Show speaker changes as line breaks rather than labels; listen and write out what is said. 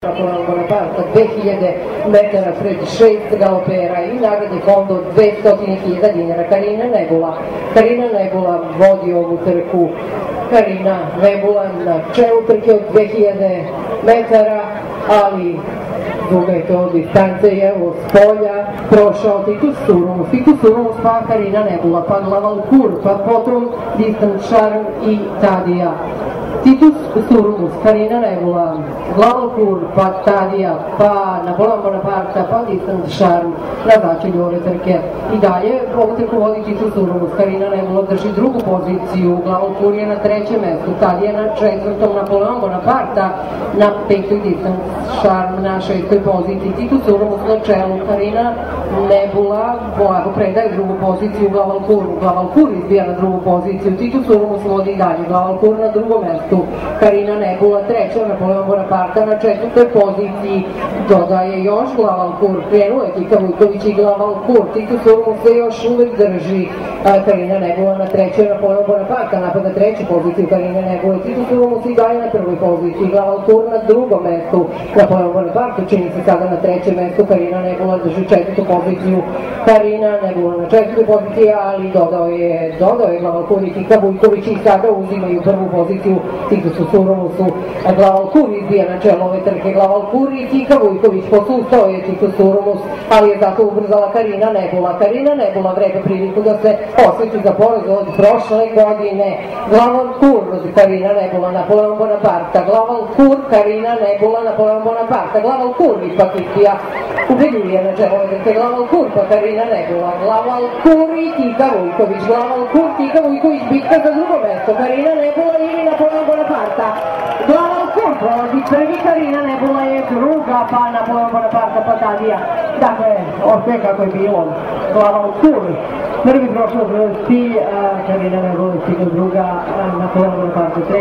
Napoleon Bonaparte 2000 metara pred 6 galopera i nagradni fond od 200.000 dinara. Karina Nebula vodi ovu trku. Karina Nebula na čelu trke od 2000 metara, ali duga je to distance, je evo s polja prošao Titus Surumus, pa Karina Nebula, pa Glavalcourt, pa potom Distant Charm i Tadija. Titus Surumus, Karina Nebula, Glavalcourt, pa Tadija, pa Napoleon Bonaparte, pa Distant Charm na začelju ove trke. I dalje ovu trku vodi Titus Surumus, Karina Nebula drži drugu poziciju, Glavalcourt je na trećem mestu, Tadija na četvrtom, Napoleon Bonaparte na petoj, Distant Charm na šestoj poziciji, Titus Surumus na čelu, Karina Nebula polako predaje drugu poziciju Glavalcourt izbija na drugu poziciju, Titus Surumus vodi dalje, Glavalcourt na drugom mestu, Karina Nebula treća, Napoleon Bonaparte na četvrtoj poziciji, dodaje još Glavalcourt, krenuo je Kika Vujković i Glavalcourt, Titus Surumus se još uvek drži, Karina Nebula na trećoj, Napoleon Bonaparte napada treću poziciju, Karina Nebula, Titus Surumus i dalje na prvoj poziciji, Glavalcourt na drugom mestu, Napoleon Bonaparte čini se sada na trećem mestu, Karina Nebula drži četvrtu poziciju, Karina Nebula na četvrtoj poziciji, ali dodao je Glavalcourt i Kika Vujković i sada uzimaju prvu poziciju Titusu Surumusu. Glavalcourt izbija na čelo ove trke, Glavalcourt i Kika Vujković, posustao je Titus Surumus, ali je zato ubrzala Karina Nebula. Karina Nebula vreba priliku da se osveti za poraz od prošle godine. Glavalcourt, Karina Nebula, Napoleon Bonaparte, Glavalcourt, Karina Nebula, Napoleon Bonaparte, Glavalcourt ipak izbija ubedljivije na čelo ove trke, Glavalcourt pa Karina Nebula, Glavalcourt i Kika Vujković, Glavalcourt, Kika Vujković, bitka za drugo mesto, Karina Nebula ili Napoleon Bonaparte. Glavalcourt prolazi prvi, Karina Nebula je druga, pa Napoleon Bonaparte pa Tadija. Dakle, sve kako je bilo. Glavalcourt prvi prošlo vrsti, Karina Nebula stigla druga, Napoleon Bonaparte treći.